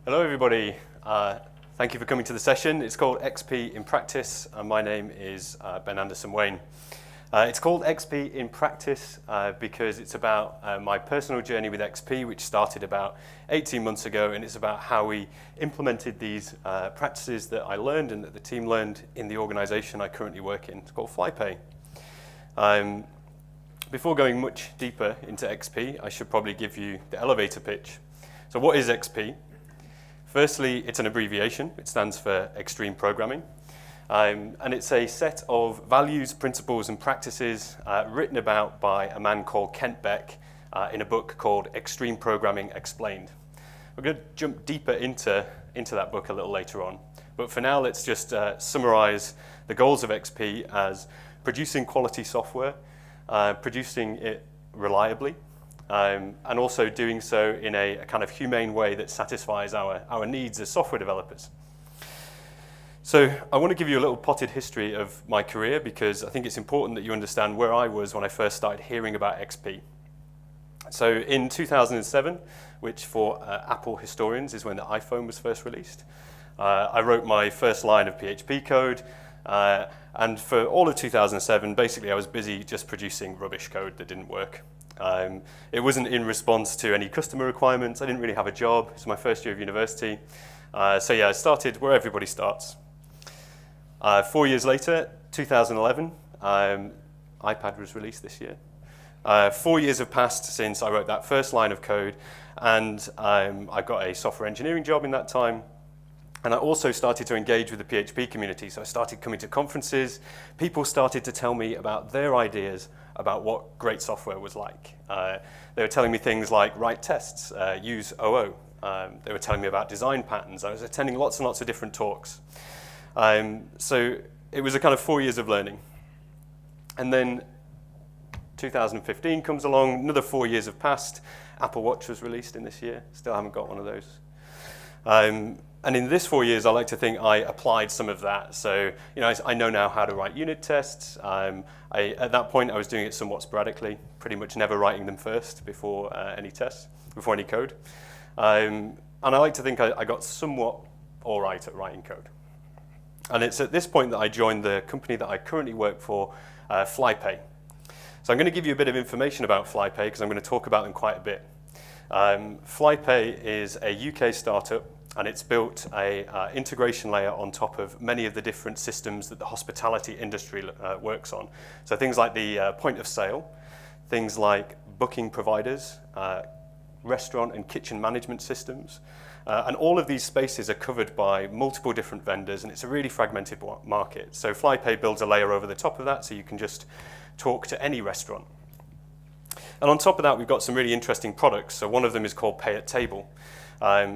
Hello everybody, thank you for coming to the session. It's called XP in Practice, and my name is Ben Anderson-Waine. It's called XP in Practice because it's about my personal journey with XP, which started about 18 months ago, and it's about how we implemented these practices that I learned and that the team learned in the organization I currently work in. It's called Flypay. Before going much deeper into XP, I should probably give you the elevator pitch. So what is XP? Firstly, it's an abbreviation. It stands for Extreme Programming. And it's a set of values, principles, and practices written about by a man called Kent Beck in a book called Extreme Programming Explained. We're going to jump deeper into that book a little later on. But for now, let's just summarize the goals of XP as producing quality software, producing it reliably, and also doing so in a kind of humane way that satisfies our needs as software developers. So I want to give you a little potted history of my career because I think it's important that you understand where I was when I first started hearing about XP. So in 2007, which for Apple historians is when the iPhone was first released, I wrote my first line of PHP code, and for all of 2007, basically I was busy just producing rubbish code that didn't work. It wasn't in response to any customer requirements. I didn't really have a job. It was my first year of university. So yeah, I started where everybody starts. 4 years later, 2011, iPad was released this year. 4 years have passed since I wrote that first line of code, and I got a software engineering job in that time. And I also started to engage with the PHP community. So I started coming to conferences. People started to tell me about their ideas about what great software was like. They were telling me things like write tests, use OO. They were telling me about design patterns. I was attending lots and lots of different talks. So it was a kind of 4 years of learning. And then 2015 comes along, another 4 years have passed. Apple Watch was released in this year. Still haven't got one of those. And in this 4 years, I like to think I applied some of that. So, I know now how to write unit tests. At that point, I was doing it somewhat sporadically, pretty much never writing them first before any tests, before any code. And I like to think I got somewhat all right at writing code. And it's at this point that I joined the company that I currently work for, Flypay. So I'm going to give you a bit of information about Flypay because I'm going to talk about them quite a bit. Flypay is a UK startup, and it's built a integration layer on top of many of the different systems that the hospitality industry works on. So things like the point of sale, things like booking providers, restaurant and kitchen management systems, and all of these spaces are covered by multiple different vendors, and it's a really fragmented market. So Flypay builds a layer over the top of that, so you can just talk to any restaurant. And on top of that, we've got some really interesting products. So one of them is called Pay at Table.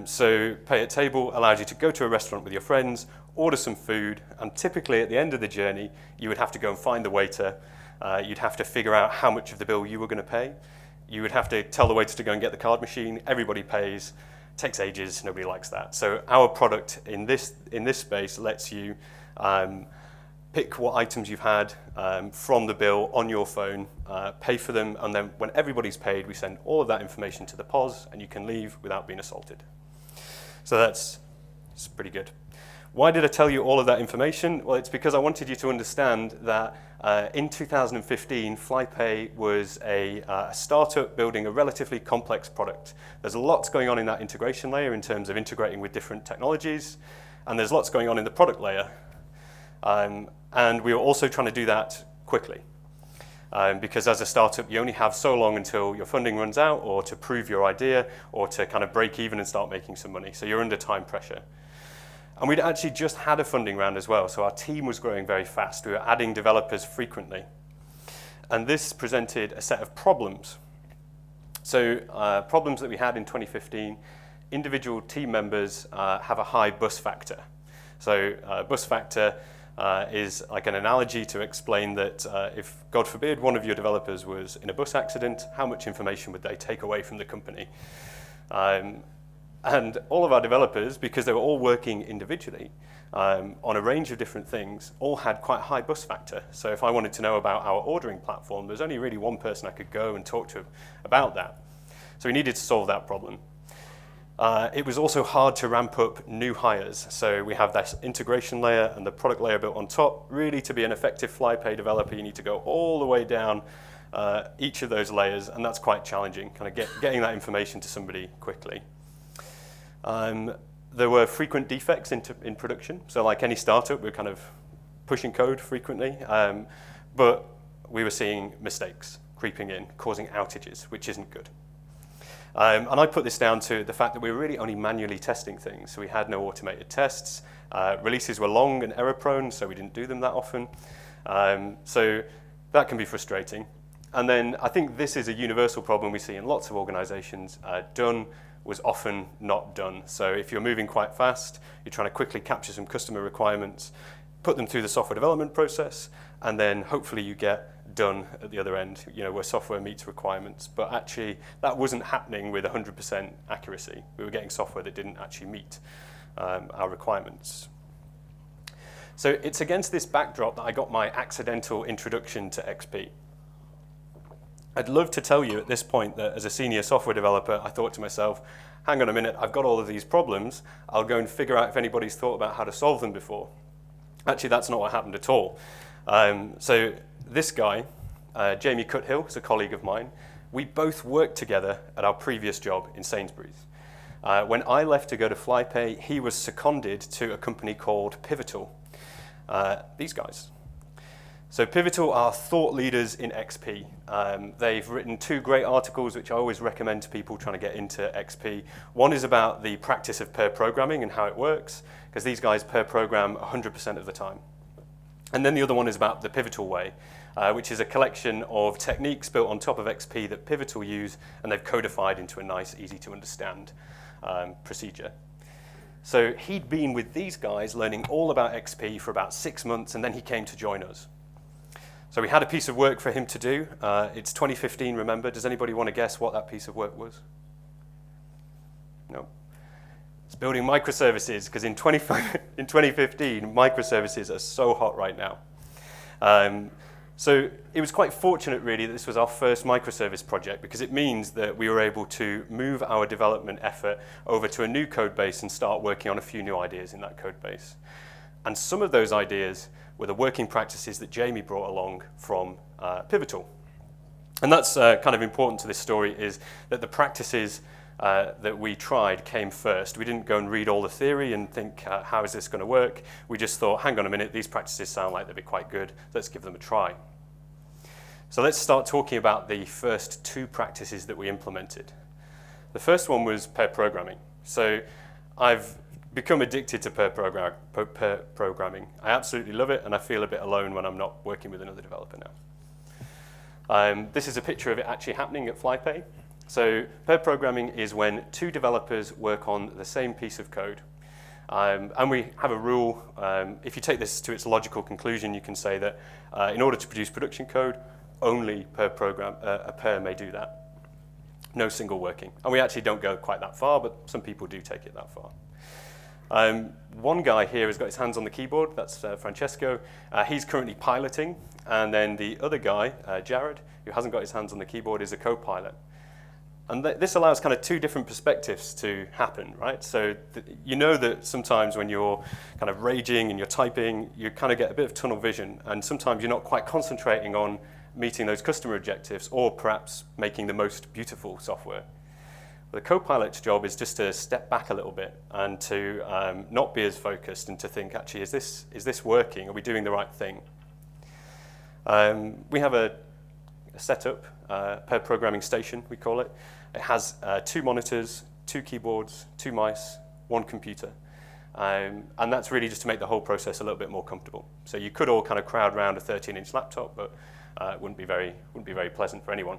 So Pay at Table allows you to go to a restaurant with your friends, order some food, and typically at the end of the journey, you would have to go and find the waiter. You'd have to figure out how much of the bill you were going to pay. You would have to tell the waiter to go and get the card machine. Everybody pays. It takes ages. Nobody likes that. So our product in this space lets you pick what items you've had from the bill on your phone, pay for them, and then when everybody's paid, we send all of that information to the POS, and you can leave without being assaulted. So that's pretty good. Why did I tell you all of that information? Well, it's because I wanted you to understand that in 2015, Flypay was a startup building a relatively complex product. There's lots going on in that integration layer in terms of integrating with different technologies, and there's lots going on in the product layer. And we were also trying to do that quickly. Because as a startup, you only have so long until your funding runs out, or to prove your idea, or to kind of break even and start making some money. So you're under time pressure. And we'd actually just had a funding round as well, so our team was growing very fast. We were adding developers frequently. And this presented a set of problems. So problems that we had in 2015, individual team members have a high bus factor. So bus factor is like an analogy to explain that if, God forbid, one of your developers was in a bus accident, how much information would they take away from the company? And all of our developers, because they were all working individually on a range of different things, all had quite a high bus factor. So if I wanted to know about our ordering platform, there's only really one person I could go and talk to about that. So we needed to solve that problem. It was also hard to ramp up new hires. So we have this integration layer and the product layer built on top. Really, to be an effective Flypay developer, you need to go all the way down each of those layers, and that's quite challenging, kind of getting that information to somebody quickly. There were frequent defects in production. So like any startup, we're kind of pushing code frequently, but we were seeing mistakes creeping in, causing outages, which isn't good. And I put this down to the fact that we were really only manually testing things. So we had no automated tests. Releases were long and error prone, so we didn't do them that often. So that can be frustrating. And then I think this is a universal problem we see in lots of organizations. Done was often not done. So if you're moving quite fast, you're trying to quickly capture some customer requirements, put them through the software development process, and then hopefully you get done at the other end, where software meets requirements. But actually, that wasn't happening with 100% accuracy. We were getting software that didn't actually meet our requirements. So it's against this backdrop that I got my accidental introduction to XP. I'd love to tell you at this point that as a senior software developer, I thought to myself, hang on a minute, I've got all of these problems. I'll go and figure out if anybody's thought about how to solve them before. Actually, that's not what happened at all. So this guy, Jamie Cuthill, is a colleague of mine. We both worked together at our previous job in Sainsbury's. When I left to go to Flypay, he was seconded to a company called Pivotal. These guys. So Pivotal are thought leaders in XP. They've written 2 great articles, which I always recommend to people trying to get into XP. One is about the practice of pair programming and how it works, because these guys pair program 100% of the time. And then the other one is about the Pivotal way, which is a collection of techniques built on top of XP that Pivotal use, and they've codified into a nice, easy to understand procedure. So he'd been with these guys learning all about XP for about 6 months, and then he came to join us. So we had a piece of work for him to do. It's 2015, remember. Does anybody want to guess what that piece of work was? No. It's building microservices, because in 2015, microservices are so hot right now. So it was quite fortunate, really, that this was our first microservice project, because it means that we were able to move our development effort over to a new code base and start working on a few new ideas in that code base. And some of those ideas were the working practices that Jamie brought along from Pivotal. And that's kind of important to this story, is that the practices that we tried came first. We didn't go and read all the theory and think, how is this going to work? We just thought, hang on a minute, these practices sound like they'd be quite good. Let's give them a try. So let's start talking about the first 2 practices that we implemented. The first one was pair programming. So I've become addicted to pair programming. I absolutely love it, and I feel a bit alone when I'm not working with another developer now. This is a picture of it actually happening at Flypay. So pair programming is when 2 developers work on the same piece of code. And we have a rule. If you take this to its logical conclusion, you can say that in order to produce production code, only a pair may do that. No single working. And we actually don't go quite that far, but some people do take it that far. One guy here has got his hands on the keyboard. That's Francesco. He's currently piloting. And then the other guy, Jared, who hasn't got his hands on the keyboard, is a co-pilot. And this allows kind of 2 different perspectives to happen, right? So you know that sometimes when you're kind of raging and you're typing, you kind of get a bit of tunnel vision. And sometimes you're not quite concentrating on meeting those customer objectives, or perhaps making the most beautiful software. The co-pilot's job is just to step back a little bit and to not be as focused, and to think, actually, is this working? Are we doing the right thing? We have a setup, pair programming station, we call it. It has 2 monitors, 2 keyboards, 2 mice, 1 computer. And that's really just to make the whole process a little bit more comfortable. So you could all kind of crowd around a 13-inch laptop, but it wouldn't be very pleasant for anyone.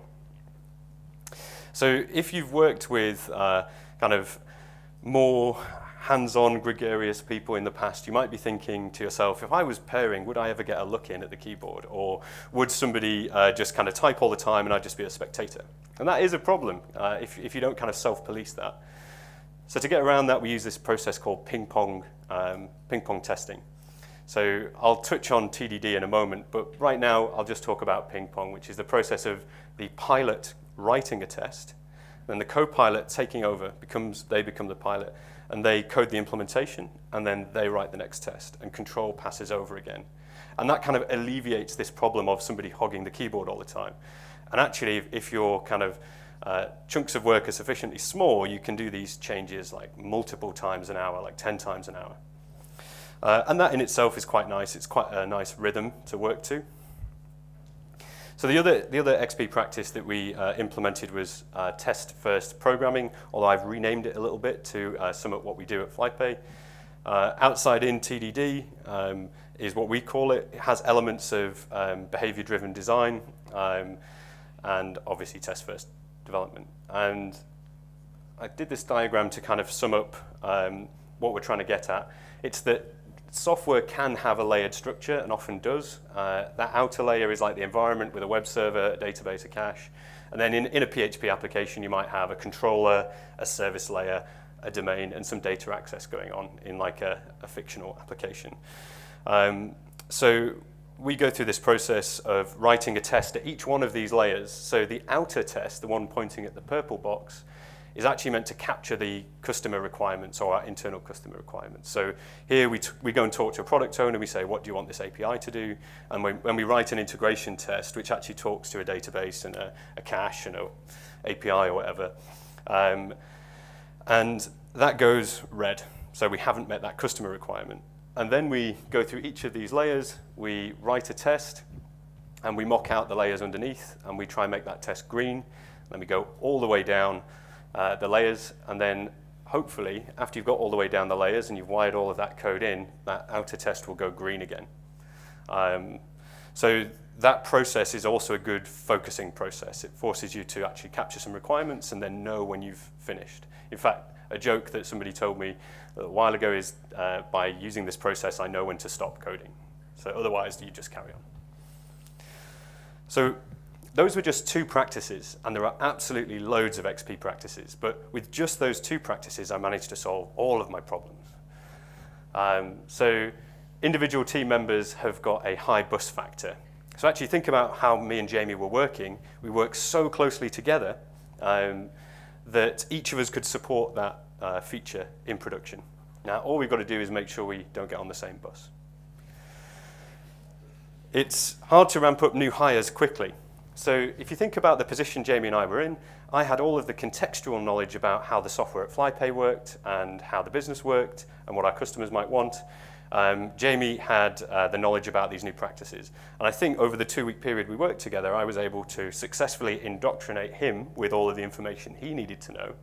So if you've worked with kind of more hands-on, gregarious people in the past, you might be thinking to yourself, if I was pairing, would I ever get a look in at the keyboard? Or would somebody just kind of type all the time and I'd just be a spectator? And that is a problem if you don't kind of self-police that. So to get around that, we use this process called ping-pong testing. So I'll touch on TDD in a moment, but right now I'll just talk about ping-pong, which is the process of the pilot writing a test then the co-pilot taking over, they become the pilot, and they code the implementation, and then they write the next test, and control passes over again. And that kind of alleviates this problem of somebody hogging the keyboard all the time. And actually, if your kind of chunks of work are sufficiently small, you can do these changes like multiple times an hour, like 10 times an hour. And that in itself is quite nice. It's quite a nice rhythm to work to. So the other XP practice that we implemented was test-first programming, although I've renamed it a little bit to sum up what we do at Flypay. Outside-in TDD is what we call it. It has elements of behavior-driven design and obviously test-first development. And I did this diagram to kind of sum up what we're trying to get at. It's that software can have a layered structure and often does. That outer layer is like the environment with a web server, a database, a cache. And then in a PHP application, you might have a controller, a service layer, a domain, and some data access going on in like a fictional application. So we go through this process of writing a test at each one of these layers. So the outer test, the one pointing at the purple box, is actually meant to capture the customer requirements or our internal customer requirements. So here we go and talk to a product owner, we say, what do you want this API to do? And when we write an integration test, which actually talks to a database and a cache and an API or whatever, and that goes red. So we haven't met that customer requirement. And then we go through each of these layers, we write a test, and we mock out the layers underneath, and we try and make that test green. Then we go all the way down the layers, and then hopefully, after you've got all the way down the layers and you've wired all of that code in, that outer test will go green again. So that process is also a good focusing process. It forces you to actually capture some requirements and then know when you've finished. In fact, a joke that somebody told me a while ago is, by using this process, I know when to stop coding. So otherwise, you just carry on. So those were just 2 practices, and there are absolutely loads of XP practices. But with just those 2 practices, I managed to solve all of my problems. So individual team members have got a high bus factor. So actually think about how me and Jamie were working. We worked so closely together that each of us could support that feature in production. Now, all we've got to do is make sure we don't get on the same bus. It's hard to ramp up new hires quickly. So if you think about the position Jamie and I were in, I had all of the contextual knowledge about how the software at Flypay worked and how the business worked and what our customers might want. Jamie had the knowledge about these new practices. And I think over the 2-week period we worked together, I was able to successfully indoctrinate him with all of the information he needed to know.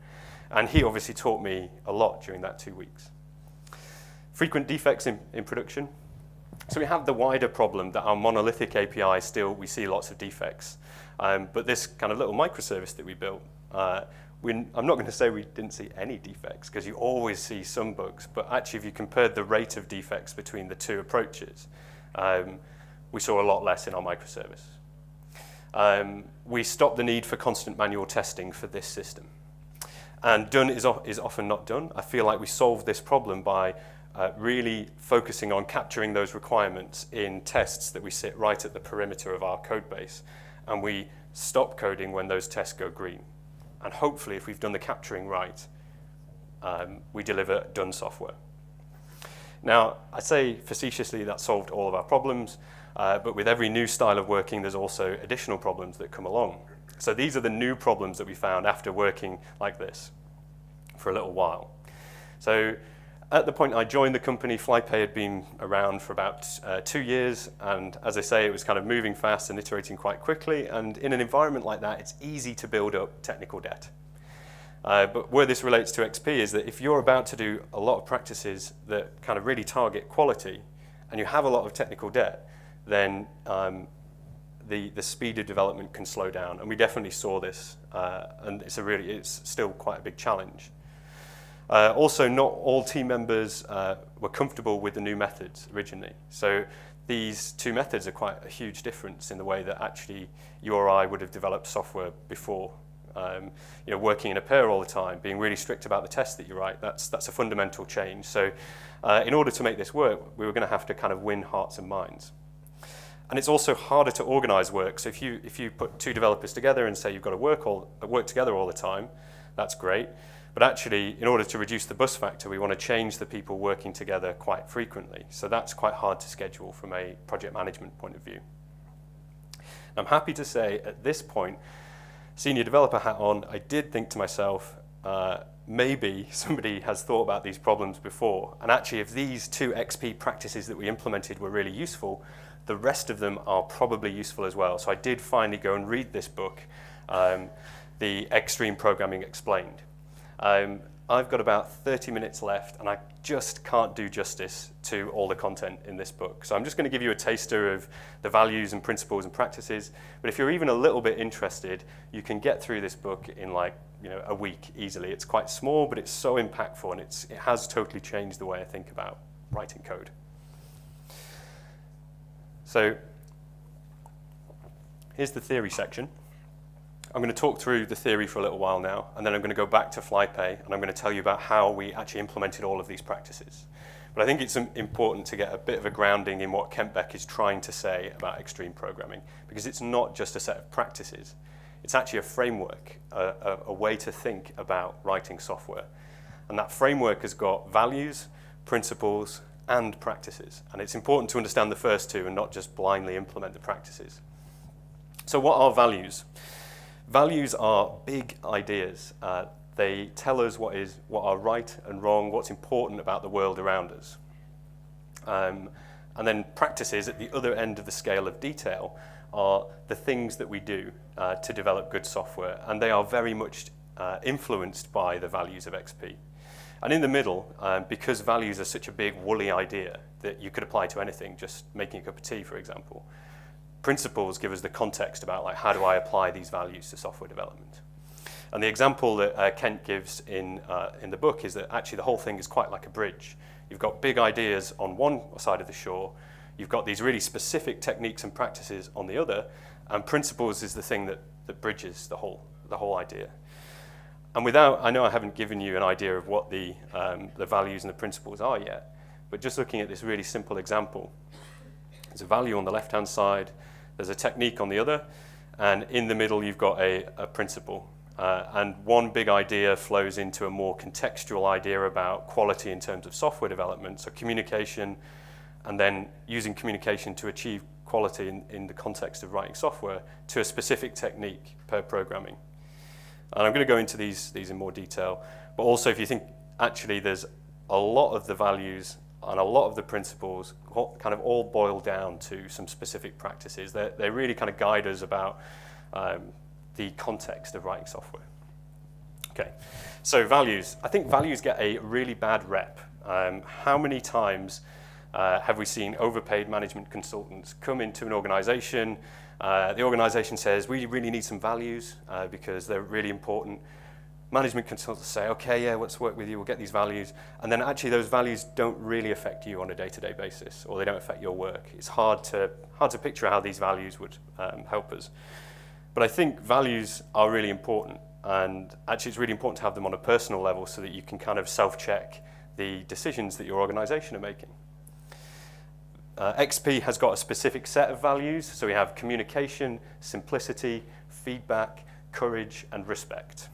And he obviously taught me a lot during that 2 weeks. Frequent defects in production. So we have the wider problem that our monolithic API still, we see lots of defects. But this kind of little microservice that we built, I'm not going to say we didn't see any defects, because you always see some bugs. But actually, if you compared the rate of defects between the 2 approaches, we saw a lot less in our microservice. We stopped the need for constant manual testing for this system. And done is often not done. I feel like we solved this problem by really focusing on capturing those requirements in tests that we sit right at the perimeter of our code base. And we stop coding when those tests go green. And hopefully, if we've done the capturing right, we deliver done software. Now, I say facetiously that solved all of our problems, but with every new style of working, there's also additional problems that come along. So these are the new problems that we found after working like this for a little while. So at the point I joined the company, Flypay had been around for about 2 years, and as I say, it was kind of moving fast and iterating quite quickly, and in an environment like that, it's easy to build up technical debt. But where this relates to XP is that if you're about to do a lot of practices that kind of really target quality, and you have a lot of technical debt, then the speed of development can slow down, and we definitely saw this, and it's still quite a big challenge. Also, not all team members were comfortable with the new methods originally. So these 2 methods are quite a huge difference in the way that actually you or I would have developed software before. Working in a pair all the time, being really strict about the tests that you write, that's a fundamental change. So in order to make this work, we were going to have to kind of win hearts and minds. And it's also harder to organize work. So if you put two developers together and say you've got to work together all the time, that's great. But actually, in order to reduce the bus factor, we want to change the people working together quite frequently. So that's quite hard to schedule from a project management point of view. I'm happy to say at this point, senior developer hat on, I did think to myself, maybe somebody has thought about these problems before. And actually, if these two XP practices that we implemented were really useful, the rest of them are probably useful as well. So I did finally go and read this book, The Extreme Programming Explained. I've got about 30 minutes left, and I just can't do justice to all the content in this book. So I'm just going to give you a taster of the values and principles and practices. But if you're even a little bit interested, you can get through this book in like a week easily. It's quite small, but it's so impactful, and it has totally changed the way I think about writing code. So here's the theory section. I'm going to talk through the theory for a little while now, and then I'm going to go back to Flypay, and I'm going to tell you about how we actually implemented all of these practices. But I think it's important to get a bit of a grounding in what Kent Beck is trying to say about extreme programming, because it's not just a set of practices. It's actually a framework, a way to think about writing software. And that framework has got values, principles, and practices. And it's important to understand the first two and not just blindly implement the practices. So what are values? Values are big ideas. They tell us what are right and wrong, what's important about the world around us. And then practices at the other end of the scale of detail are the things that we do to develop good software. And they are very much influenced by the values of XP. And in the middle, because values are such a big woolly idea that you could apply to anything, just making a cup of tea, for example, principles give us the context about like how do I apply these values to software development. And the example that Kent gives in the book is that actually the whole thing is quite like a bridge. You've got big ideas on one side of the shore, you've got these really specific techniques and practices on the other, and principles is the thing that bridges the whole idea. And I know I haven't given you an idea of what the values and the principles are yet, but just looking at this really simple example, there's a value on the left-hand side, there's a technique on the other, and in the middle you've got a principle. And one big idea flows into a more contextual idea about quality in terms of software development, so communication, and then using communication to achieve quality in the context of writing software to a specific technique per programming. And I'm going to go into these in more detail, but also if you think actually there's a lot of the values and a lot of the principles kind of all boil down to some specific practices. They really kind of guide us about the context of writing software. Okay, so values. I think values get a really bad rep. How many times have we seen overpaid management consultants come into an organization? The organization says, we really need some values because they're really important. Management consultants say, okay, yeah, let's work with you, we'll get these values. And then actually those values don't really affect you on a day-to-day basis, or they don't affect your work. It's hard to picture how these values would help us. But I think values are really important. And actually it's really important to have them on a personal level so that you can kind of self-check the decisions that your organization are making. XP has got a specific set of values. So we have communication, simplicity, feedback, courage, and respect.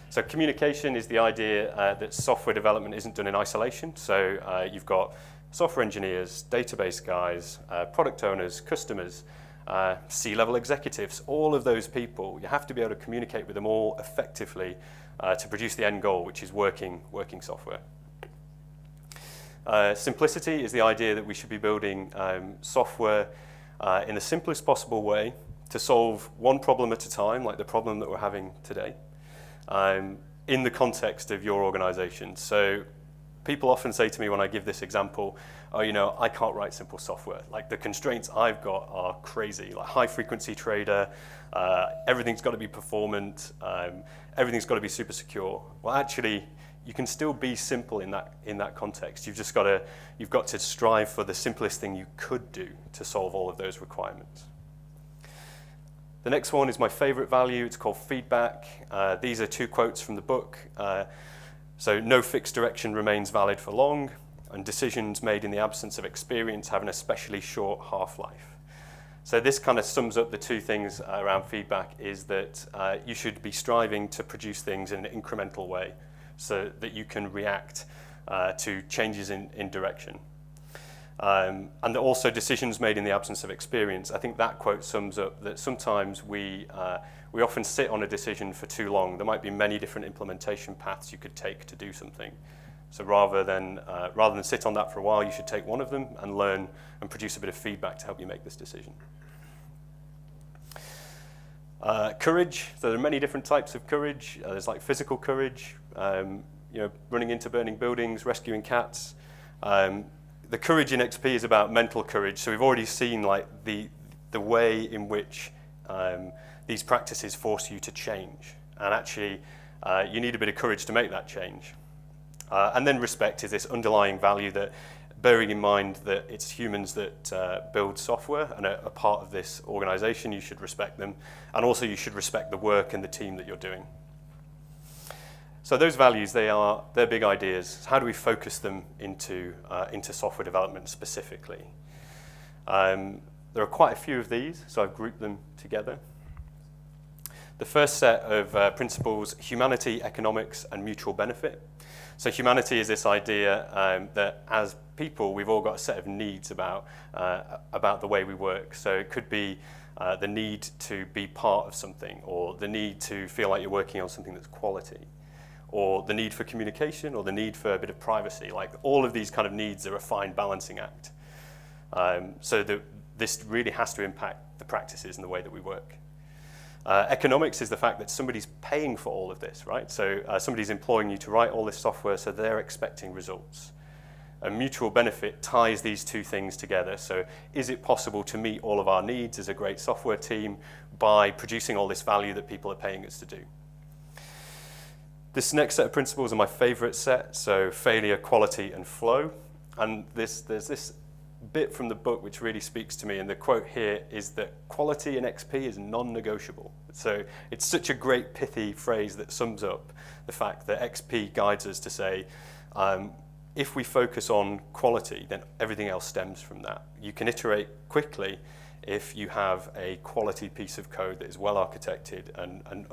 So communication is the idea that software development isn't done in isolation. So you've got software engineers, database guys, product owners, customers, C-level executives, all of those people. You have to be able to communicate with them all effectively to produce the end goal, which is working software. Simplicity is the idea that we should be building software in the simplest possible way to solve one problem at a time, like the problem that we're having today, in the context of your organization. So people often say to me when I give this example, oh, I can't write simple software. Like the constraints I've got are crazy, like high frequency trader, everything's got to be performant, everything's got to be super secure. Well, actually, you can still be simple in that context. You've got to strive for the simplest thing you could do to solve all of those requirements. The next one is my favorite value. It's called feedback. These are two quotes from the book. So no fixed direction remains valid for long, and decisions made in the absence of experience have an especially short half-life. So this kind of sums up the two things around feedback, is that you should be striving to produce things in an incremental way so that you can react to changes in direction. And also decisions made in the absence of experience. I think that quote sums up that sometimes we often sit on a decision for too long. There might be many different implementation paths you could take to do something. So rather than sit on that for a while, you should take one of them and learn and produce a bit of feedback to help you make this decision. Courage. So there are many different types of courage. There's like physical courage, running into burning buildings, rescuing cats. The courage in XP is about mental courage. So we've already seen like the way in which these practices force you to change. And actually, you need a bit of courage to make that change. And then respect is this underlying value that, bearing in mind that it's humans that build software and are part of this organization, you should respect them. And also you should respect the work and the team that you're doing. So those values, they're big ideas. How do we focus them into software development specifically? There are quite a few of these, so I've grouped them together. The first set of principles, humanity, economics, and mutual benefit. So humanity is this idea that as people, we've all got a set of needs about the way we work. So it could be the need to be part of something, or the need to feel like you're working on something that's quality, or the need for communication, or the need for a bit of privacy. Like all of these kind of needs are a fine balancing act. This really has to impact the practices and the way that we work. Economics is the fact that somebody's paying for all of this, right? So somebody's employing you to write all this software, so they're expecting results. A mutual benefit ties these two things together. So is it possible to meet all of our needs as a great software team by producing all this value that people are paying us to do? This next set of principles are my favorite set, so failure, quality, and flow. And there's this bit from the book which really speaks to me, and the quote here is that quality in XP is non-negotiable. So it's such a great pithy phrase that sums up the fact that XP guides us to say, if we focus on quality, then everything else stems from that. You can iterate quickly if you have a quality piece of code that is well architected and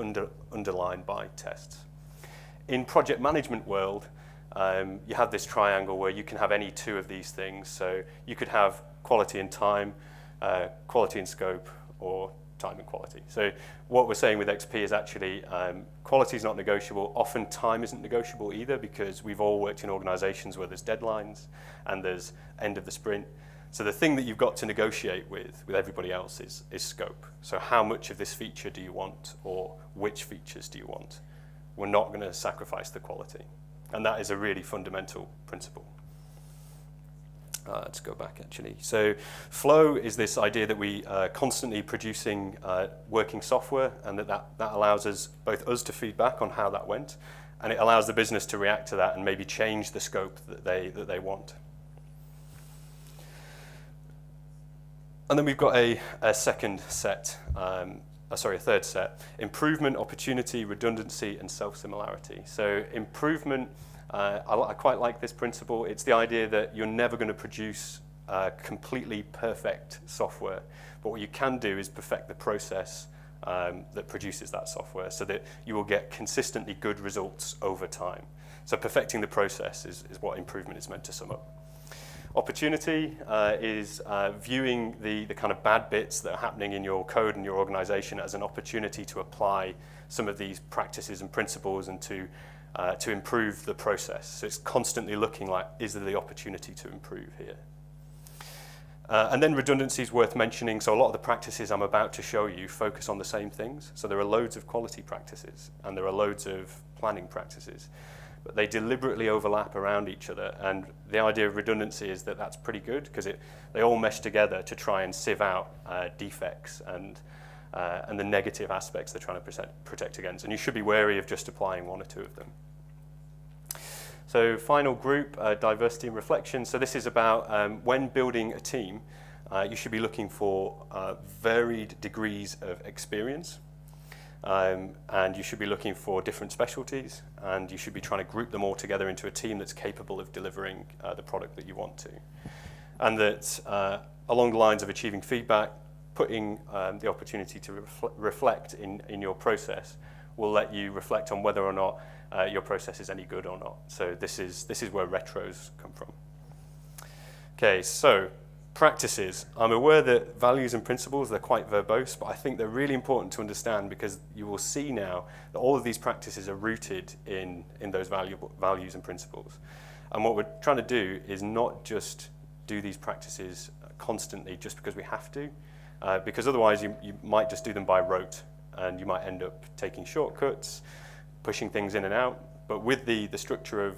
underlined by tests. In project management world, you have this triangle where you can have any two of these things. So you could have quality and time, quality and scope, or time and quality. So what we're saying with XP is actually quality is not negotiable. Often time isn't negotiable either, because we've all worked in organizations where there's deadlines and there's end of the sprint. So the thing that you've got to negotiate with everybody else is scope. So how much of this feature do you want, or which features do you want? We're not going to sacrifice the quality. And that is a really fundamental principle. Let's go back, actually. So flow is this idea that we are constantly producing working software, and that allows us to feedback on how that went, and it allows the business to react to that and maybe change the scope that they want. And then we've got a third set, improvement, opportunity, redundancy, and self-similarity. So improvement, I quite like this principle. It's the idea that you're never going to produce completely perfect software, but what you can do is perfect the process that produces that software so that you will get consistently good results over time. So perfecting the process is what improvement is meant to sum up. Opportunity is viewing the kind of bad bits that are happening in your code and your organization as an opportunity to apply some of these practices and principles and to improve the process. So it's constantly looking like, is there the opportunity to improve here? And then redundancy is worth mentioning. So a lot of the practices I'm about to show you focus on the same things. So there are loads of quality practices and there are loads of planning practices, but they deliberately overlap around each other. And the idea of redundancy is that that's pretty good, because they all mesh together to try and sieve out defects and the negative aspects they're trying to protect against. And you should be wary of just applying one or two of them. So final group, diversity and reflection. So this is about when building a team, you should be looking for varied degrees of experience. And you should be looking for different specialties, and you should be trying to group them all together into a team that's capable of delivering the product that you want to. And that along the lines of achieving feedback, putting the opportunity to reflect in your process will let you reflect on whether or not your process is any good or not. So this is where retros come from. Okay, so practices. I'm aware that values and principles, they're quite verbose, but I think they're really important to understand because you will see now that all of these practices are rooted in those values and principles. And what we're trying to do is not just do these practices constantly just because we have to, because otherwise you might just do them by rote and you might end up taking shortcuts, pushing things in and out. But with the structure of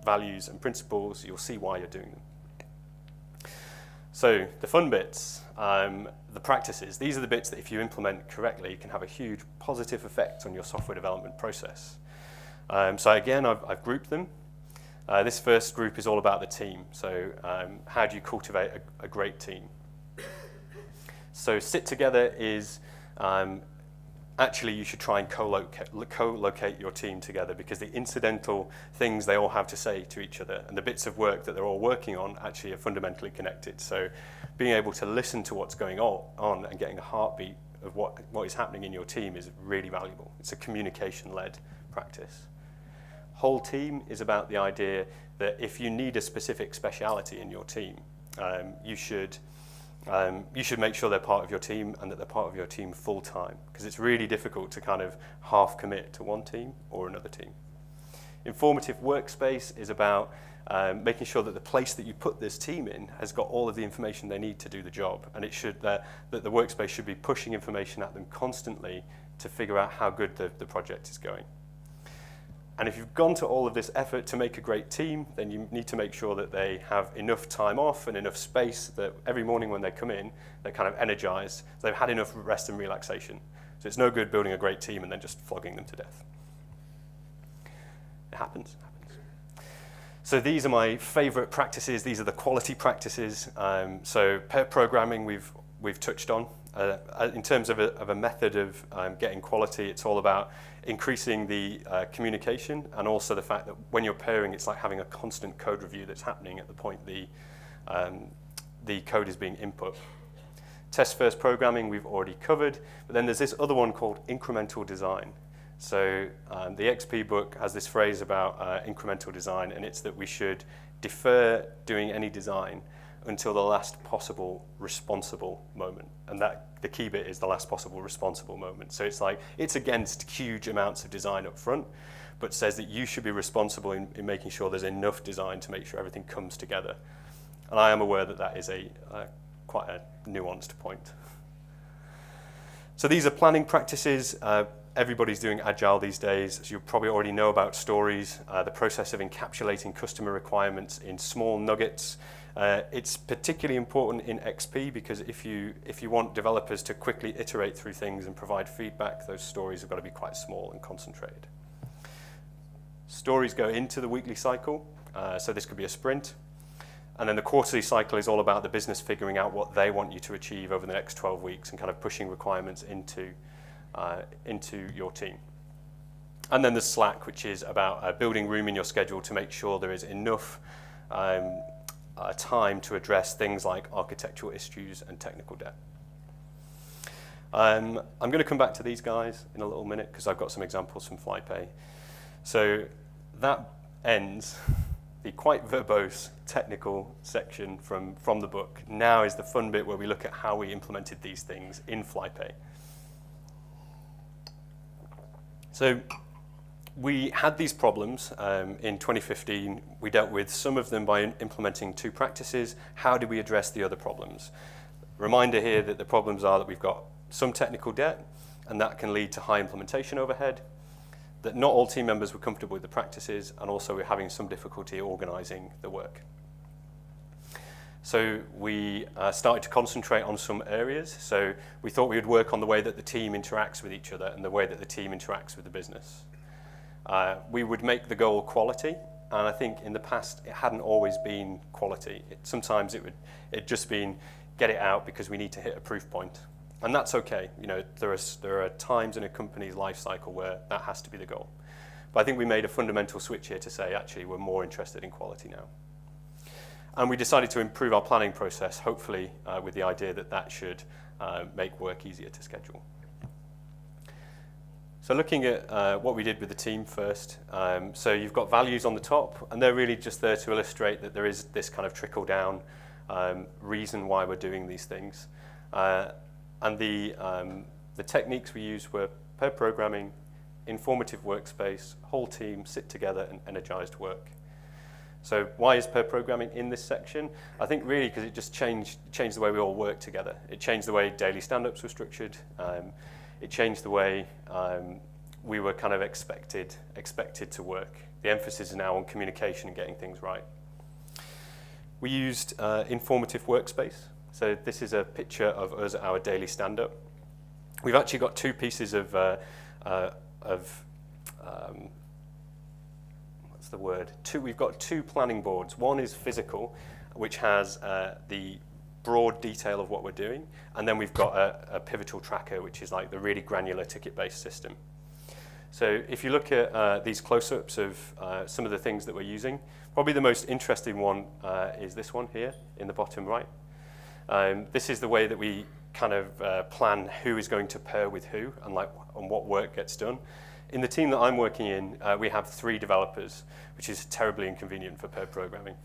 values and principles, you'll see why you're doing them. So the fun bits, the practices, these are the bits that if you implement correctly can have a huge positive effect on your software development process. So again, I've grouped them. This first group is all about the team. So how do you cultivate a great team? So sit together is, actually you should try and co-locate your team together because the incidental things they all have to say to each other and the bits of work that they're all working on actually are fundamentally connected. So being able to listen to what's going on and getting a heartbeat of what is happening in your team is really valuable. It's a communication-led practice. Whole team is about the idea that if you need a specific speciality in your team, you should make sure they're part of your team and that they're part of your team full time, because it's really difficult to kind of half commit to one team or another team. Informative workspace is about making sure that the place that you put this team in has got all of the information they need to do the job, and it should that the workspace should be pushing information at them constantly to figure out how good the project is going. And if you've gone to all of this effort to make a great team, then you need to make sure that they have enough time off and enough space that every morning when they come in, they're kind of energized, they've had enough rest and relaxation. So it's no good building a great team and then just flogging them to death. It happens. So these are my favorite practices. These are the quality practices. So pair programming we've touched on. In terms of a method of getting quality, it's all about increasing the communication and also the fact that when you're pairing, it's like having a constant code review that's happening at the point the code is being input. Test-first programming we've already covered, but then there's this other one called incremental design. So the XP book has this phrase about incremental design, and it's that we should defer doing any design until the last possible responsible moment. And that the key bit is the last possible responsible moment. So it's like, it's against huge amounts of design up front, but says that you should be responsible in making sure there's enough design to make sure everything comes together. And I am aware that that is quite a nuanced point. So these are planning practices. Everybody's doing Agile these days. As you probably already know about stories, the process of encapsulating customer requirements in small nuggets. It's particularly important in XP because if you want developers to quickly iterate through things and provide feedback, those stories have got to be quite small and concentrated. Stories go into the weekly cycle, so this could be a sprint. And then the quarterly cycle is all about the business figuring out what they want you to achieve over the next 12 weeks and kind of pushing requirements into your team. And then there's Slack, which is about building room in your schedule to make sure there is enough time to address things like architectural issues and technical debt. I'm going to come back to these guys in a little minute because I've got some examples from Flypay. So that ends the quite verbose technical section from the book. Now is the fun bit where we look at how we implemented these things in Flypay. So we had these problems in 2015. We dealt with some of them by implementing two practices. How did we address the other problems? Reminder here that the problems are that we've got some technical debt, and that can lead to high implementation overhead, that not all team members were comfortable with the practices, and also we're having some difficulty organizing the work. So we started to concentrate on some areas. So we thought we would work on the way that the team interacts with each other and the way that the team interacts with the business. We would make the goal quality, and I think in the past it hadn't always been quality. Sometimes it'd just been get it out because we need to hit a proof point, and that's okay. You know, there are times in a company's life cycle where that has to be the goal. But I think we made a fundamental switch here to say actually we're more interested in quality now, and we decided to improve our planning process, hopefully with the idea that that should make work easier to schedule. So looking at what we did with the team first, so you've got values on the top, and they're really just there to illustrate that there is this kind of trickle-down reason why we're doing these things. And the techniques we used were pair programming, informative workspace, whole team, sit together, and energized work. So why is pair programming in this section? I think really because it just changed the way we all work together. It changed the way daily stand-ups were structured. It changed the way we were kind of expected to work. The emphasis is now on communication and getting things right. We used informative workspace. So this is a picture of us at our daily stand-up. We've actually got two pieces of what's the word? We've got two planning boards. One is physical, which has the broad detail of what we're doing, and then we've got a pivotal tracker, which is like the really granular ticket-based system. So if you look at these close-ups of some of the things that we're using, probably the most interesting one is this one here in the bottom right. This is the way that we kind of plan who is going to pair with who and what work gets done. In the team that I'm working in, we have 3 developers, which is terribly inconvenient for pair programming.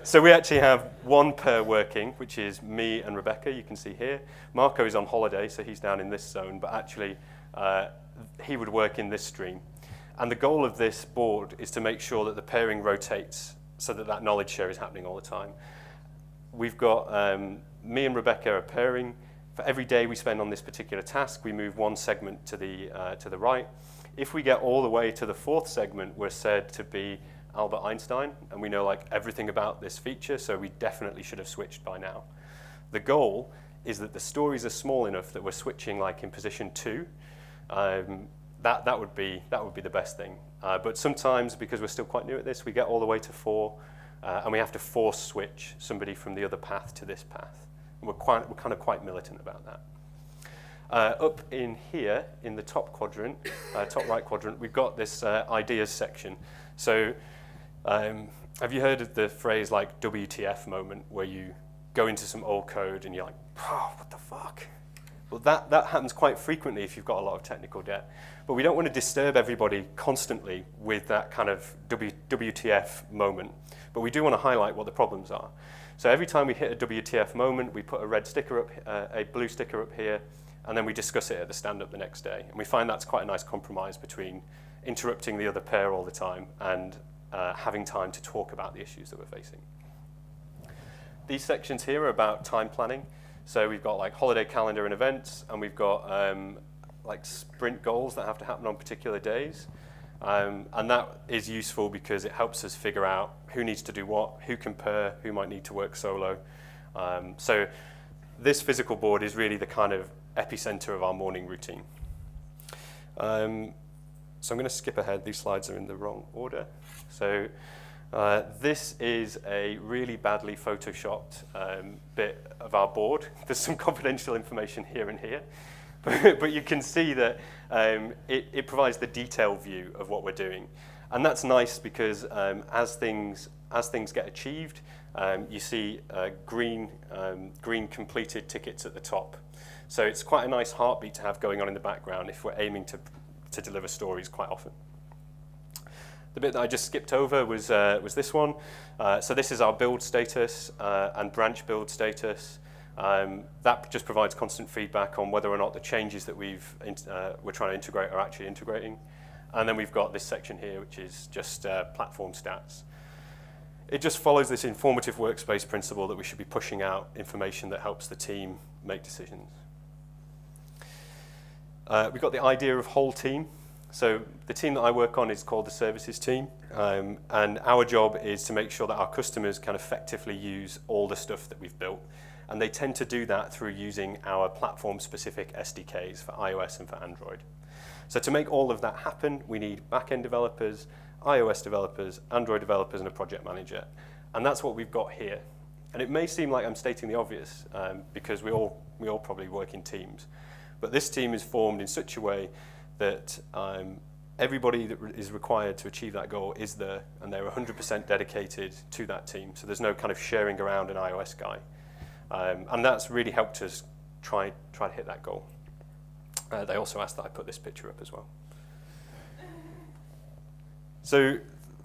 So we actually have 1 pair working, which is me and Rebecca, you can see here. Marco is on holiday, so he's down in this zone, but actually he would work in this stream. And the goal of this board is to make sure that the pairing rotates so that that knowledge share is happening all the time. We've got me and Rebecca are pairing. For every day we spend on this particular task, we move 1 segment to the right. If we get all the way to the 4th segment, we're said to be Albert Einstein, and we know like everything about this feature, so we definitely should have switched by now. The goal is that the stories are small enough that we're switching like in position 2. That would be the best thing. But sometimes, because we're still quite new at this, we get all the way to 4, and we have to force switch somebody from the other path to this path. And we're kind of quite militant about that. Up in here, in the top quadrant, top right quadrant, we've got this ideas section. So have you heard of the phrase like WTF moment, where you go into some old code and you're like, oh, what the fuck? Well, that happens quite frequently if you've got a lot of technical debt. But we don't want to disturb everybody constantly with that kind of WTF moment. But we do want to highlight what the problems are. So every time we hit a WTF moment, we put a red sticker up, a blue sticker up here, and then we discuss it at the stand-up the next day. And we find that's quite a nice compromise between interrupting the other pair all the time and having time to talk about the issues that we're facing. These sections here are about time planning. So we've got like holiday calendar and events, and we've got like sprint goals that have to happen on particular days. And that is useful because it helps us figure out who needs to do what, who can pair, who might need to work solo. So this physical board is really the kind of epicenter of our morning routine. So I'm going to skip ahead. These slides are in the wrong order. So this is a really badly photoshopped bit of our board. There's some confidential information here and here. But you can see that it provides the detailed view of what we're doing. And that's nice because as things get achieved, you see green completed tickets at the top. So it's quite a nice heartbeat to have going on in the background if we're aiming to deliver stories quite often. The bit that I just skipped over was this one. So this is our build status and branch build status. That just provides constant feedback on whether or not the changes that we're trying to integrate are actually integrating. And then we've got this section here, which is just platform stats. It just follows this informative workspace principle that we should be pushing out information that helps the team make decisions. We've got the idea of whole team. So the team that I work on is called the services team. And our job is to make sure that our customers can effectively use all the stuff that we've built. And they tend to do that through using our platform-specific SDKs for iOS and for Android. So to make all of that happen, we need back-end developers, iOS developers, Android developers, and a project manager. And that's what we've got here. And it may seem like I'm stating the obvious because we all probably work in teams. But this team is formed in such a way that everybody that is required to achieve that goal is there, and they're 100% dedicated to that team. So there's no kind of sharing around an iOS guy. And that's really helped us try to hit that goal. They also asked that I put this picture up as well. So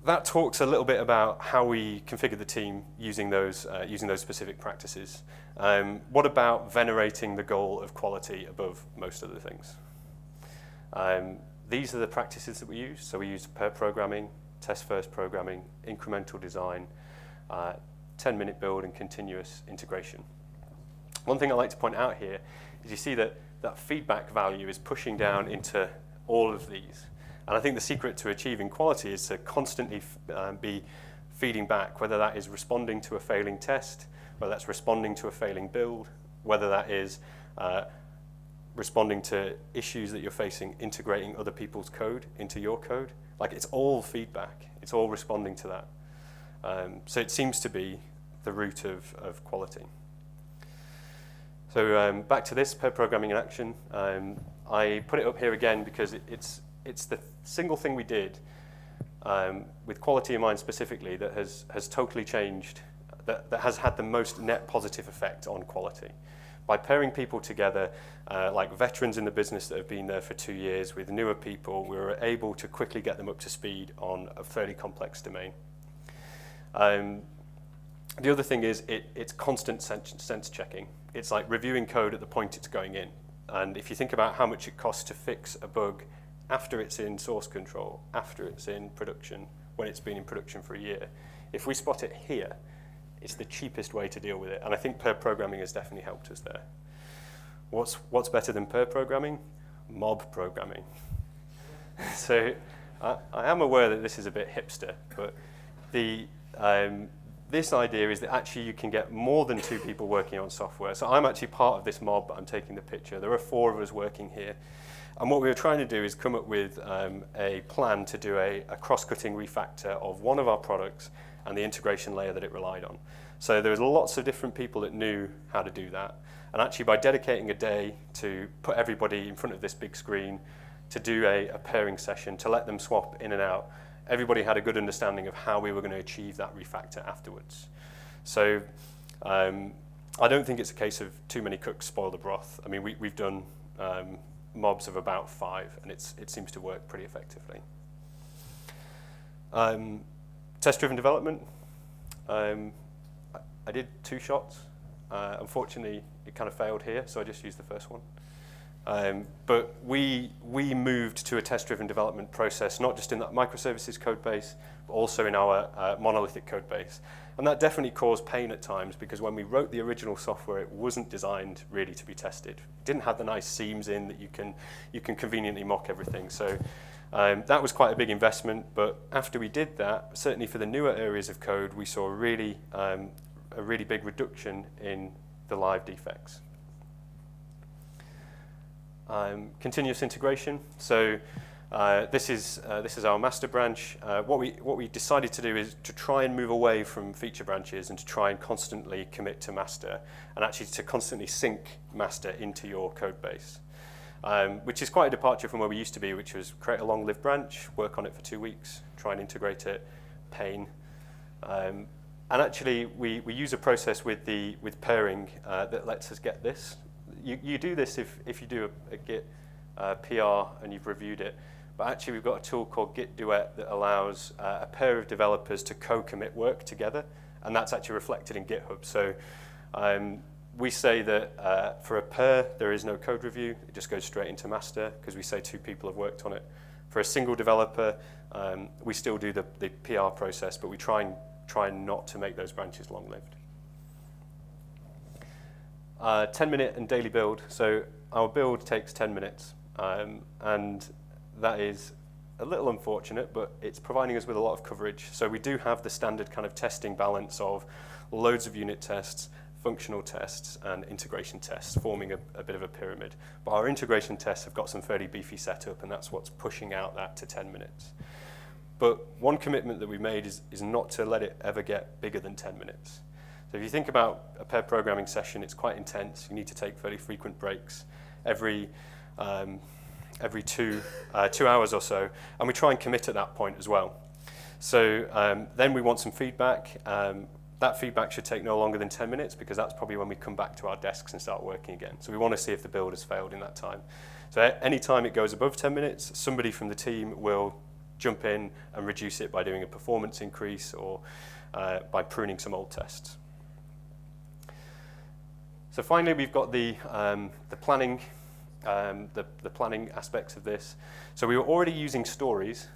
that talks a little bit about how we configure the team using those specific practices. What about venerating the goal of quality above most other things? These are the practices that we use. So we use pair programming, test-first programming, incremental design, 10-minute build, and continuous integration. One thing I like to point out here is you see that feedback value is pushing down into all of these. And I think the secret to achieving quality is to constantly be feeding back, whether that is responding to a failing test, whether that's responding to a failing build, whether that is responding to issues that you're facing, integrating other people's code into your code. Like, it's all feedback. It's all responding to that. So it seems to be the root of quality. So back to this, pair programming in action. I put it up here again because it's the single thing we did with quality in mind specifically that has totally changed, that has had the most net positive effect on quality. By pairing people together, like veterans in the business that have been there for 2 years with newer people, we were able to quickly get them up to speed on a fairly complex domain. The other thing is it's constant sense checking. It's like reviewing code at the point it's going in. And if you think about how much it costs to fix a bug after it's in source control, after it's in production, when it's been in production for a year, if we spot it here, it's the cheapest way to deal with it. And I think pair programming has definitely helped us there. What's better than pair programming? Mob programming. So I am aware that this is a bit hipster, but this idea is that actually you can get more than 2 people working on software. So I'm actually part of this mob, but I'm taking the picture. There are 4 of us working here. And what we were trying to do is come up with a plan to do a cross-cutting refactor of one of our products and the integration layer that it relied on. So there was lots of different people that knew how to do that. And actually by dedicating a day to put everybody in front of this big screen, to do a pairing session, to let them swap in and out, everybody had a good understanding of how we were going to achieve that refactor afterwards. So I don't think it's a case of too many cooks spoil the broth. I mean, we've done mobs of about 5, and it seems to work pretty effectively. Test-driven development. I did 2 shots. Unfortunately, it kind of failed here, so I just used the first one. But we moved to a test-driven development process, not just in that microservices code base, but also in our monolithic code base. And that definitely caused pain at times, because when we wrote the original software, it wasn't designed really to be tested. It didn't have the nice seams in that you can conveniently mock everything. So that was quite a big investment. But after we did that, certainly for the newer areas of code, we saw a really big reduction in the live defects. Continuous integration. So this is our master branch. What we decided to do is to try and move away from feature branches and to try and constantly commit to master, and actually to constantly sync master into your code base, which is quite a departure from where we used to be, which was create a long-lived branch, work on it for 2 weeks, try and integrate it, pain. And actually, we use a process with pairing that lets us get this. You do this if you do a Git PR and you've reviewed it, but actually we've got a tool called Git Duet that allows a pair of developers to co-commit work together, and that's actually reflected in GitHub. So we say that for a pair, there is no code review. It just goes straight into master, because we say 2 people have worked on it. For a single developer, we still do the PR process, but we try not to make those branches long-lived. 10-minute and daily build. So our build takes 10 minutes, and that is a little unfortunate, but it's providing us with a lot of coverage. So we do have the standard kind of testing balance of loads of unit tests, functional tests, and integration tests, forming a bit of a pyramid. But our integration tests have got some fairly beefy setup, and that's what's pushing out that to 10 minutes. But one commitment that we made is not to let it ever get bigger than 10 minutes. So if you think about a pair programming session, it's quite intense. You need to take fairly frequent breaks every 2 hours or so, and we try and commit at that point as well. So then we want some feedback. That that feedback should take no longer than 10 minutes because that's probably when we come back to our desks and start working again. So we want to see if the build has failed in that time. So any time it goes above 10 minutes, somebody from the team will jump in and reduce it by doing a performance increase or by pruning some old tests. So finally, we've got the planning, the planning aspects of this. So we were already using stories,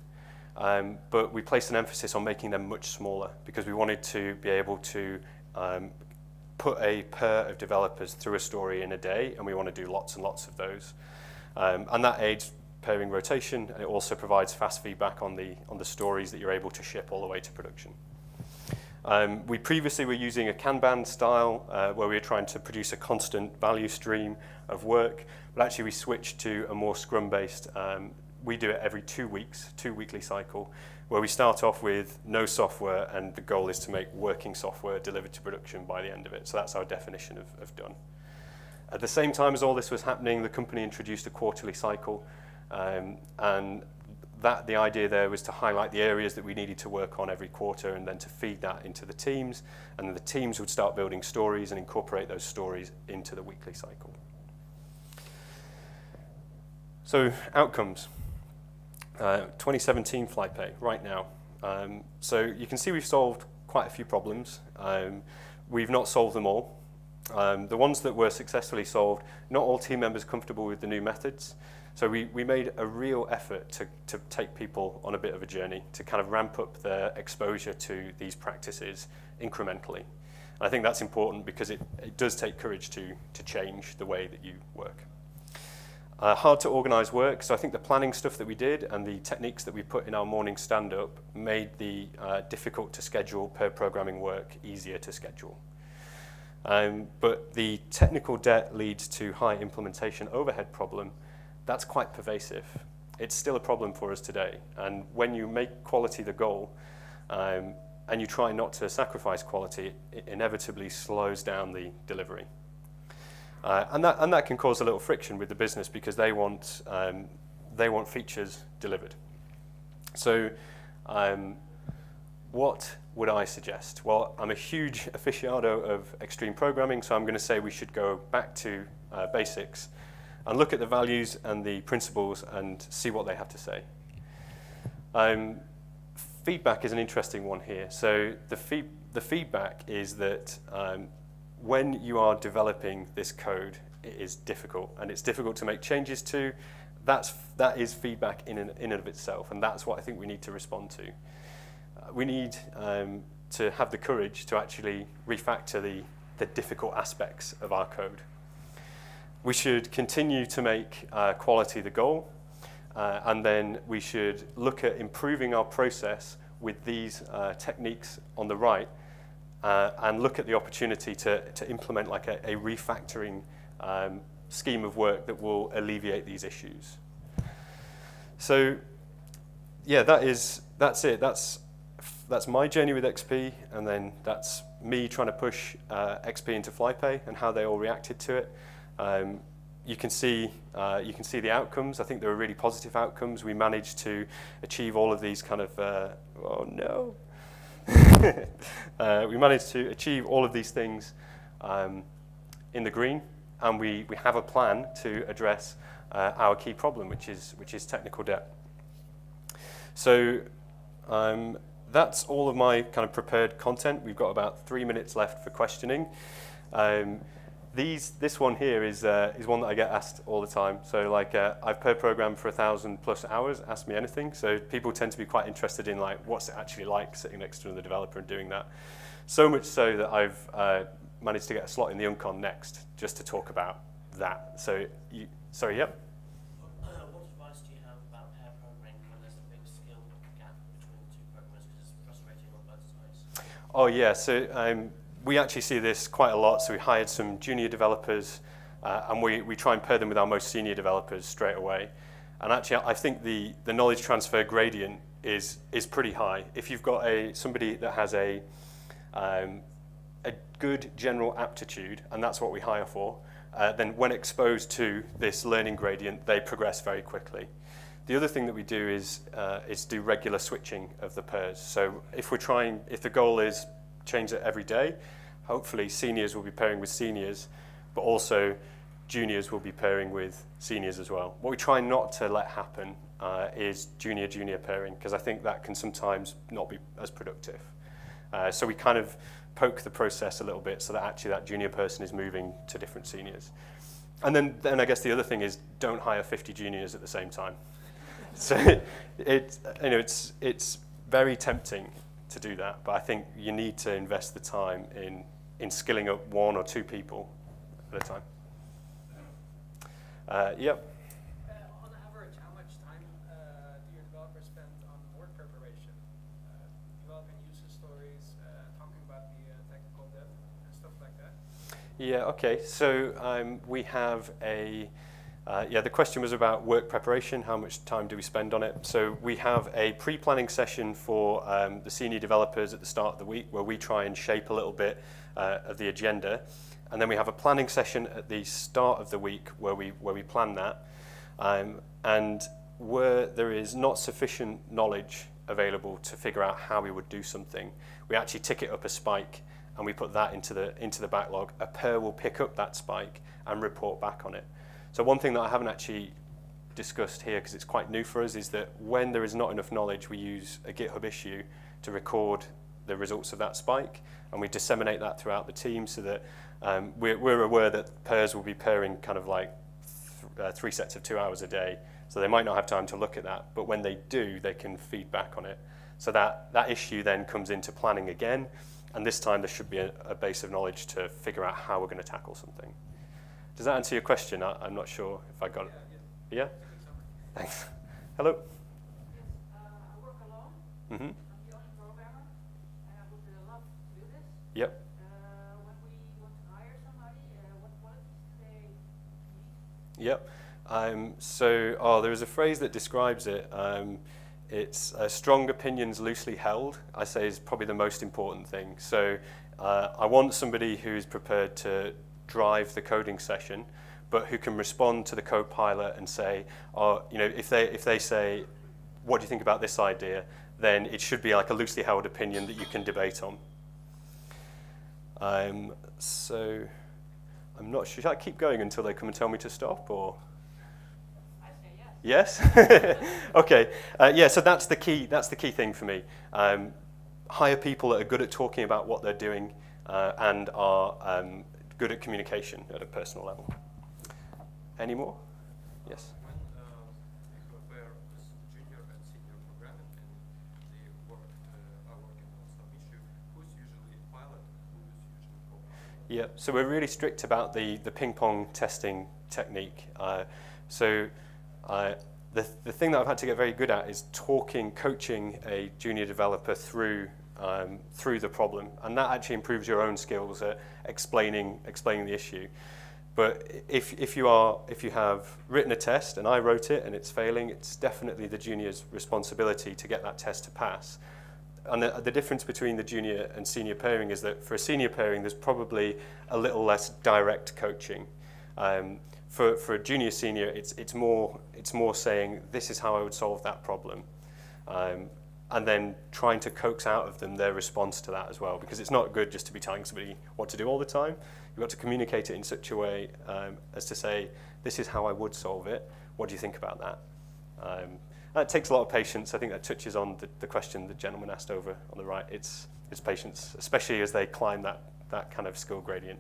but we placed an emphasis on making them much smaller because we wanted to be able to put a pair of developers through a story in a day, and we want to do lots and lots of those. And that aids pairing rotation, and it also provides fast feedback on the stories that you're able to ship all the way to production. We previously were using a Kanban style where we were trying to produce a constant value stream of work, but actually we switched to a more Scrum-based, we do it every 2 weeks, 2-weekly cycle, where we start off with no software, and the goal is to make working software delivered to production by the end of it. So that's our definition of done. At the same time as all this was happening, the company introduced a quarterly cycle, and the idea there was to highlight the areas that we needed to work on every quarter and then to feed that into the teams, and then the teams would start building stories and incorporate those stories into the weekly cycle. So outcomes. 2017 Flypay, right now. So you can see we've solved quite a few problems. We've not solved them all. The ones that were successfully solved, not all team members comfortable with the new methods. So we made a real effort to take people on a bit of a journey, to kind of ramp up their exposure to these practices incrementally. And I think that's important because it does take courage to change the way that you work. Hard to organize work, so I think the planning stuff that we did and the techniques that we put in our morning stand-up made the difficult to schedule pair programming work easier to schedule. But the technical debt leads to high implementation overhead problem. That's quite pervasive. It's still a problem for us today. And when you make quality the goal, and you try not to sacrifice quality, it inevitably slows down the delivery. And that can cause a little friction with the business because they want features delivered. So what would I suggest? Well, I'm a huge aficionado of extreme programming, so I'm going to say we should go back to basics and look at the values and the principles and see what they have to say. Feedback is an interesting one here. So the feedback is that when you are developing this code, it is difficult, and it's difficult to make changes to. That is feedback in and of itself, and that's what I think we need to respond to. We need to have the courage to actually refactor the difficult aspects of our code. We should continue to make quality the goal, and then we should look at improving our process with these techniques on the right, and look at the opportunity to implement like a refactoring scheme of work that will alleviate these issues. So yeah, that's it. That's my journey with XP, and then that's me trying to push XP into Flypay and how they all reacted to it. You can see the outcomes. I think there were really positive outcomes. We managed to achieve all of these kind of oh no. We managed to achieve all of these things in the green, and we have a plan to address our key problem, which is technical debt. So that's all of my kind of prepared content. We've got about 3 minutes left for questioning. This one here is one that I get asked all the time. So like I've pair programmed for 1,000+ hours. Ask me anything. So people tend to be quite interested in like what's it actually like sitting next to the developer and doing that. So much so that I've managed to get a slot in the Uncon next just to talk about that. So sorry, yep. What advice do you have about pair programming when there's a big skill gap between two programmers because it's frustrating on both sides? Oh yeah. So we actually see this quite a lot. So we hired some junior developers, and we try and pair them with our most senior developers straight away. And actually, I think the knowledge transfer gradient is pretty high. If you've got somebody that has a good general aptitude, and that's what we hire for, then when exposed to this learning gradient, they progress very quickly. The other thing that we do is do regular switching of the pairs. So if the goal is change it every day. Hopefully seniors will be pairing with seniors, but also juniors will be pairing with seniors as well. What we try not to let happen is junior-junior pairing, because I think that can sometimes not be as productive. So we kind of poke the process a little bit so that actually that junior person is moving to different seniors. And then I guess the other thing is don't hire 50 juniors at the same time. So it's very tempting to do that, but I think you need to invest the time in skilling up 1 or 2 people at a time. Yep. On average, how much time do your developers spend on work preparation, developing user stories, talking about the technical debt and stuff like that? Yeah, okay. So we have the question was about work preparation. How much time do we spend on it? So we have a pre-planning session for the senior developers at the start of the week where we try and shape a little bit of the agenda. And then we have a planning session at the start of the week where we plan that. And where there is not sufficient knowledge available to figure out how we would do something, we actually tick it up a spike and we put that into the backlog. A pair will pick up that spike and report back on it. So one thing that I haven't actually discussed here, because it's quite new for us, is that when there is not enough knowledge, we use a GitHub issue to record the results of that spike, and we disseminate that throughout the team so that we're aware that pairs will be pairing kind of like 3 sets of 2 hours a day, so they might not have time to look at that, but when they do, they can feed back on it. So that issue then comes into planning again, and this time there should be a base of knowledge to figure out how we're going to tackle something. Does that answer your question? I'm not sure if I got it. Yeah? Thanks. Hello? Yes, I work alone. Mm-hmm. I'm the only programmer, and I would love to do this. Yep. When we want to hire somebody, what qualities do they need? Yep. There is a phrase that describes it. It's strong opinions loosely held, I say, is probably the most important thing. So I want somebody who is prepared to drive the coding session, but who can respond to the co-pilot and say, if they say, what do you think about this idea, then it should be like a loosely held opinion that you can debate on. So I'm not sure. Should I keep going until they come and tell me to stop, or? I say yes. Yes? Okay. So that's the key thing for me. Hire people that are good at talking about what they're doing and are good at communication at a personal level. Any more? Yes. When you have a pair with junior and senior programming and they are working on some issue, who's usually pilot and who's usually co-pilot? Yeah, so we're really strict about the ping pong testing technique. The thing that I've had to get very good at is coaching a junior developer through the problem, and that actually improves your own skills at explaining the issue. But if you have written a test and I wrote it and it's failing, it's definitely the junior's responsibility to get that test to pass. And the difference between the junior and senior pairing is that for a senior pairing, there's probably a little less direct coaching. For a junior senior, it's more saying, this is how I would solve that problem. And then trying to coax out of them their response to that as well, because it's not good just to be telling somebody what to do all the time. You've got to communicate it in such a way as to say, this is how I would solve it. What do you think about that? That takes a lot of patience. I think that touches on the question the gentleman asked over on the right. It's patience, especially as they climb that kind of skill gradient.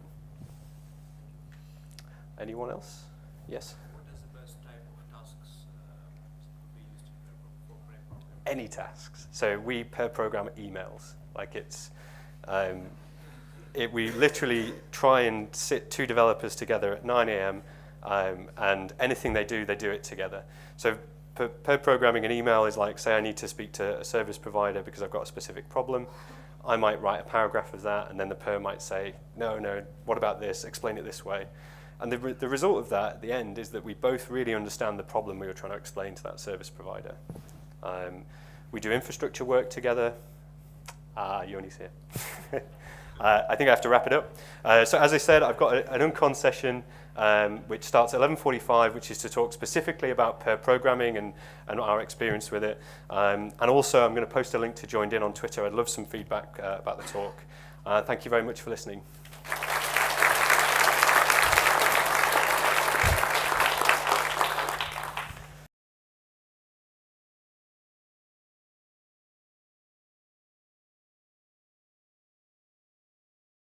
Anyone else? Yes? What is the best type of tasks we used for pair programming? Any tasks. So we pair program emails. Like we literally try and sit 2 developers together at 9 a.m. And anything they do it together. So pair programming an email is like, say I need to speak to a service provider because I've got a specific problem. I might write a paragraph of that, and then the pair might say, no, what about this? Explain it this way. And the result of that at the end is that we both really understand the problem we were trying to explain to that service provider. We do infrastructure work together. Yoni's here. I think I have to wrap it up. So as I said, I've got an uncon session which starts at 11:45, which is to talk specifically about pair programming and our experience with it. And also I'm going to post a link to Joined In on Twitter. I'd love some feedback about the talk. Thank you very much for listening.